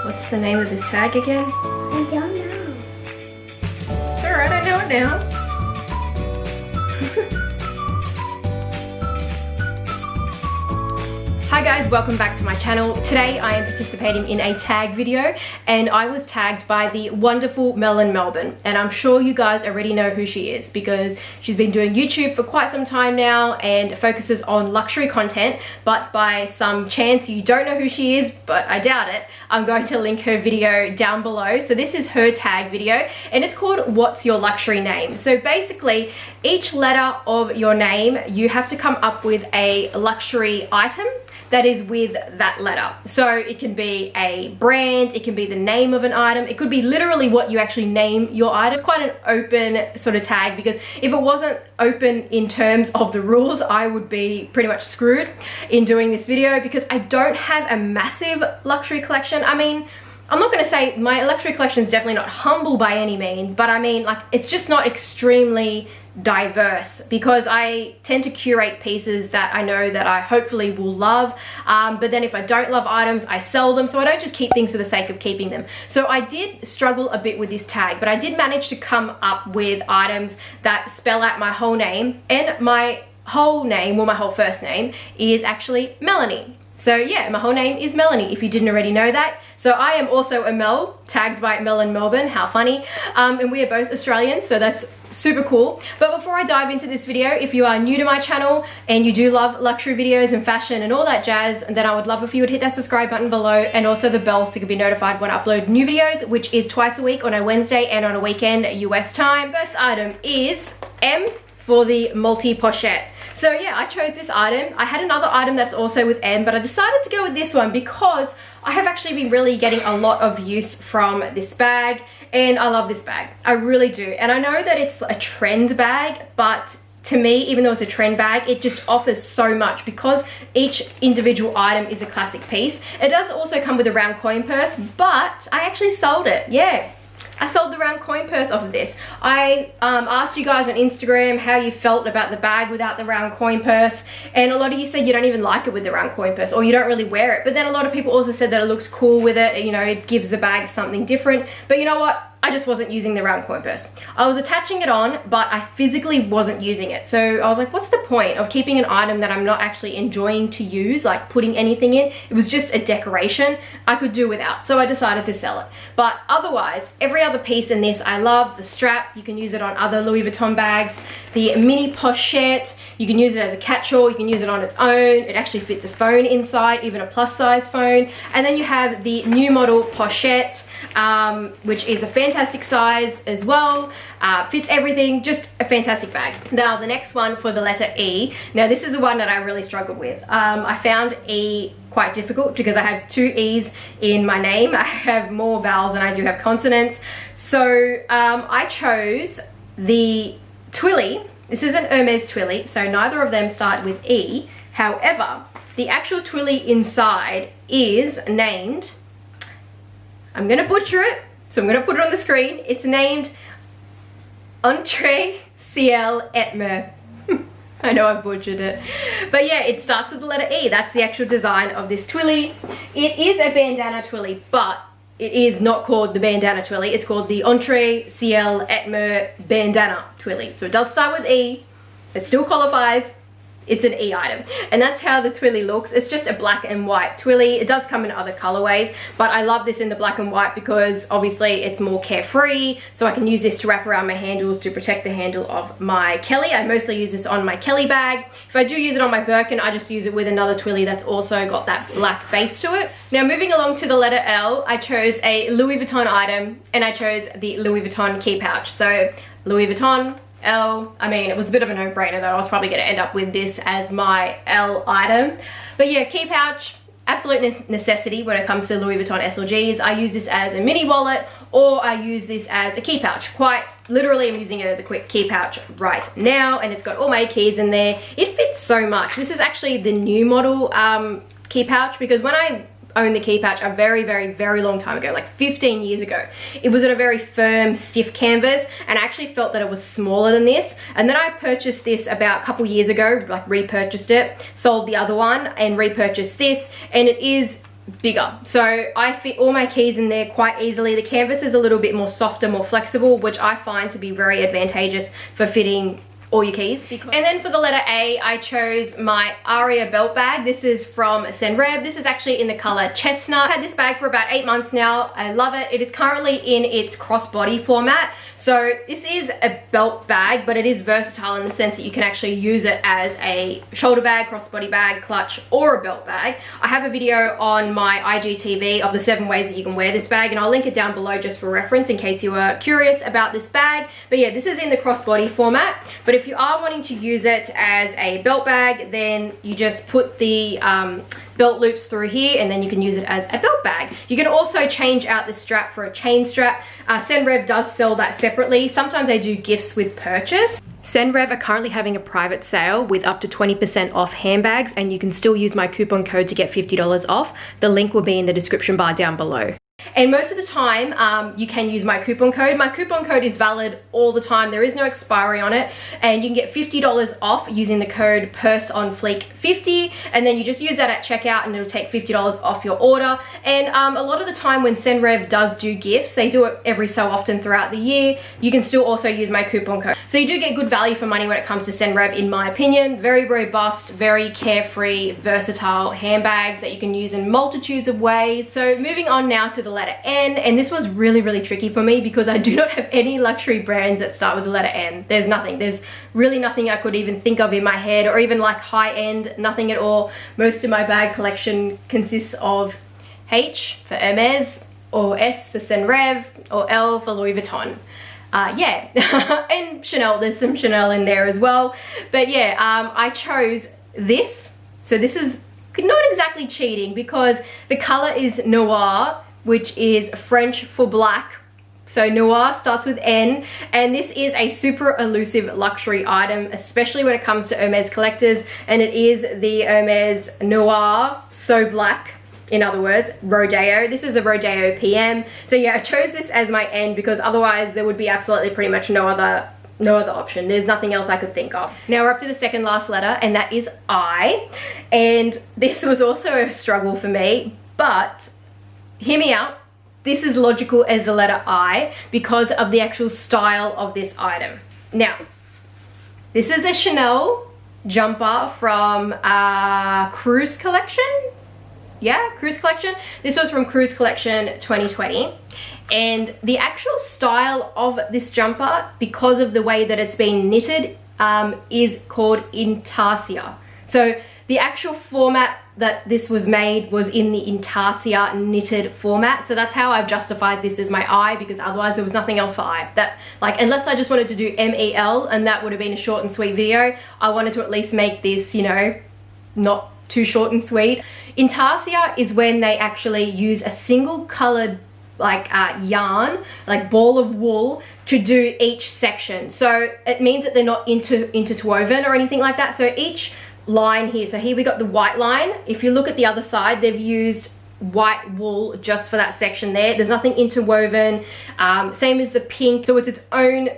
What's the name of this tag again? I don't know. It's alright, I know it now. Hi guys, welcome back to my channel. Today I am participating in a tag video and I was tagged by the wonderful Melbourne, and I'm sure you guys already know who she is because she's been doing YouTube for quite some time now and focuses on luxury content, but by some chance you don't know who she is, but I doubt it, I'm going to link her video down below. So this is her tag video and it's called What's Your Luxury Name? So basically each letter of your name you have to come up with a luxury item that is with that letter. So it can be a brand, it can be the name of an item, it could be literally what you actually name your item. It's quite an open sort of tag because if it wasn't open in terms of the rules, I would be pretty much screwed in doing this video because I don't have a massive luxury collection. I mean, I'm not gonna say my luxury collection is definitely not humble by any means, but I mean, like, it's just not extremely diverse because I tend to curate pieces that I know that I hopefully will love, but then if I don't love items, I sell them, so I don't just keep things for the sake of keeping them. So I did struggle a bit with this tag, but I did manage to come up with items that spell out my whole name, and my whole name, well, my whole first name is actually Melanie. So yeah, my whole name is Melanie, if you didn't already know that. So I am also a Mel, tagged by Mel in Melbourne, how funny. And we are both Australians, so that's super cool. But before I dive into this video, if you are new to my channel and you do love luxury videos and fashion and all that jazz, then I would love if you would hit that subscribe button below and also the bell so you can be notified when I upload new videos, which is twice a week on a Wednesday and on a weekend US time. First item is M for the multi-pochette. So yeah, I chose this item. I had another item that's also with M, but I decided to go with this one because I have actually been really getting a lot of use from this bag, and I love this bag. I really do. And I know that it's a trend bag, but to me, even though it's a trend bag, it just offers so much because each individual item is a classic piece. It does also come with a round coin purse, but I actually sold it, yeah. I sold the round coin purse off of this. I asked you guys on Instagram how you felt about the bag without the round coin purse, and a lot of you said you don't even like it with the round coin purse, or you don't really wear it. But then a lot of people also said that it looks cool with it, you know, it gives the bag something different. But you know what? I just wasn't using the round coin purse. I was attaching it on, but I physically wasn't using it. So I was like, what's the point of keeping an item that I'm not actually enjoying to use, like putting anything in? It was just a decoration I could do without. So I decided to sell it. But otherwise, every other piece in this I love. The strap, you can use it on other Louis Vuitton bags. The mini pochette, you can use it as a catch-all, you can use it on its own. It actually fits a phone inside, even a plus size phone. And then you have the new model pochette, which is a fantastic size as well, fits everything, just a fantastic bag. Now the next one for the letter E, now this is the one that I really struggled with. I found E quite difficult because I have two E's in my name. I have more vowels than I do have consonants. So I chose the Twilly. This is an Hermes Twilly, so neither of them start with E. However, the actual Twilly inside is named, I'm gonna butcher it, so I'm gonna put it on the screen. It's named Entre Ciel et Mer. I know I butchered it. But yeah, it starts with the letter E. That's the actual design of this Twilly. It is a bandana Twilly, but it is not called the bandana Twilly. It's called the Entre Ciel et Mer bandana Twilly. So it does start with E. It still qualifies. It's an E item, and that's how the Twilly looks. It's just a black and white Twilly. It does come in other colorways, but I love this in the black and white because obviously it's more carefree, so I can use this to wrap around my handles to protect the handle of my Kelly. I mostly use this on my Kelly bag. If I do use it on my Birkin, I just use it with another Twilly that's also got that black base to it. Now moving along to the letter L, I chose a Louis Vuitton item, and I chose the Louis Vuitton key pouch. So Louis Vuitton, L, I mean, it was a bit of a no-brainer that I was probably going to end up with this as my L item. But yeah, key pouch, absolute necessity when it comes to Louis Vuitton SLGs. I use this as a mini wallet, or I use this as a key pouch. Quite literally, I'm using it as a quick key pouch right now, and it's got all my keys in there. It fits so much. This is actually the new model key pouch, because when I owned the key pouch a very long time ago, like 15 years ago, it was in a very firm, stiff canvas, and I actually felt that it was smaller than this. And then I purchased this about a couple years ago, like repurchased it, sold the other one and repurchased this, and it is bigger, so I fit all my keys in there quite easily. The canvas is a little bit more softer, more flexible, which I find to be very advantageous for fitting all your keys. And then for the letter A, I chose my Aria belt bag. This is from Senreve. This is actually in the color chestnut. I've had this bag for about 8 months now. I love it. It is currently in its crossbody format. So this is a belt bag, but it is versatile in the sense that you can actually use it as a shoulder bag, crossbody bag, clutch, or a belt bag. I have a video on my IGTV of the 7 ways that you can wear this bag, and I'll link it down below just for reference in case you are curious about this bag. But yeah, this is in the crossbody format. But if you are wanting to use it as a belt bag, then you just put the belt loops through here, and then you can use it as a belt bag. You can also change out the strap for a chain strap. Senreve does sell that separately. Sometimes they do gifts with purchase. Senreve are currently having a private sale with up to 20% off handbags, and you can still use my coupon code to get $50 off. The link will be in the description bar down below. And most of the time, you can use my coupon code. My coupon code is valid all the time. There is no expiry on it. And you can get $50 off using the code Purseonfleek50. And then you just use that at checkout and it'll take $50 off your order. And a lot of the time when Senreve does do gifts, they do it every so often throughout the year, you can still also use my coupon code. So you do get good value for money when it comes to Senreve, in my opinion. Very robust, very carefree, versatile handbags that you can use in multitudes of ways. So moving on now to the letter N, and this was really tricky for me because I do not have any luxury brands that start with the letter N. There's nothing. There's really nothing I could even think of in my head, or even like high-end, nothing at all. Most of my bag collection consists of H for Hermes, or S for Senreve, or L for Louis Vuitton. Yeah, and Chanel, there's some Chanel in there as well. But yeah, I chose this. So this is not exactly cheating because the color is Noir, which is French for black. So Noir starts with N, and this is a super elusive luxury item, especially when it comes to Hermes collectors, and it is the Hermes Noir, so black, in other words, Rodeo. This is the Rodeo PM. So yeah, I chose this as my N because otherwise there would be absolutely pretty much no other option. There's nothing else I could think of. Now we're up to the second last letter, and that is I, and this was also a struggle for me, but hear me out. This is logical as the letter I because of the actual style of this item. Now, this is a Chanel jumper from Cruise Collection. Yeah, Cruise Collection. This was from Cruise Collection 2020. And the actual style of this jumper, because of the way that it's been knitted, is called intarsia. So the actual format that this was made was in the intarsia knitted format. So that's how I've justified this as my I, because otherwise there was nothing else for I. That, like, unless I just wanted to do MEL, and that would have been a short and sweet video, I wanted to at least make this, you know, not too short and sweet. Intarsia is when they actually use a single colored like yarn, like ball of wool, to do each section. So it means that they're not interwoven or anything like that. So each line here, so here we got the white line. If you look at the other side, they've used white wool just for that section there. There's nothing interwoven. Same as the pink, so it's its own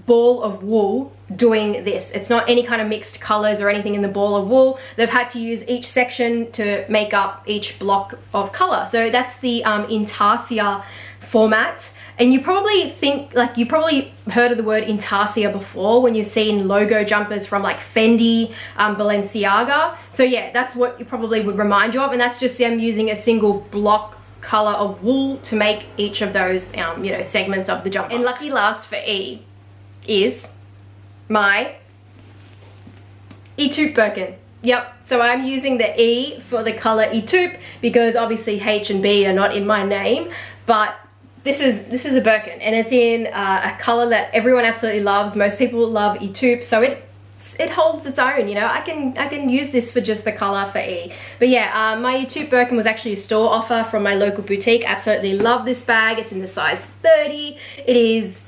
ball of wool doing this. It's not any kind of mixed colors or anything in the ball of wool. They've had to use each section to make up each block of color. So that's the intarsia format. And you probably think, like, you probably heard of the word intarsia before when you've seen logo jumpers from like Fendi, Balenciaga. So yeah, that's what you probably would remind you of, and that's just them using a single block color of wool to make each of those, you know, segments of the jumper. And lucky last for E is my Etoupe Birkin. Yep, so I'm using the E for the color Etoupe because obviously H and B are not in my name, but this is a Birkin, and it's in a color that everyone absolutely loves. Most people love Etoupe, so it holds its own, you know. I can use this for just the color for E. But yeah, my Etoupe Birkin was actually a store offer from my local boutique. Absolutely love this bag. It's in the size 30. It is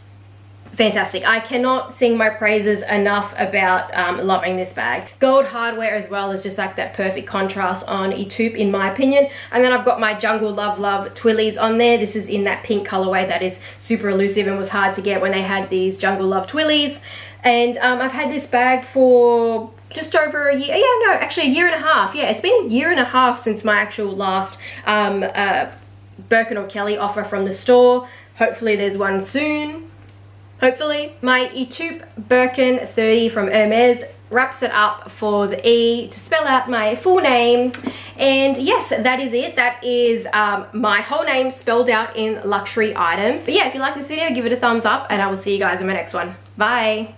fantastic. I cannot sing my praises enough about loving this bag. Gold hardware as well is just like that perfect contrast on a taupe in my opinion. And then I've got my Jungle Love Love Twillies on there. This is in that pink colorway that is super elusive and was hard to get when they had these Jungle Love Twillies. And I've had this bag for just over a year. Yeah, no, actually a year and a half. Yeah, it's been a year and a half since my actual last Birkin or Kelly offer from the store. Hopefully there's one soon. Hopefully. My taupe Birkin 30 from Hermes wraps it up for the E to spell out my full name. And yes, that is it. That is my whole name spelled out in luxury items. But yeah, if you like this video, give it a thumbs up and I will see you guys in my next one. Bye.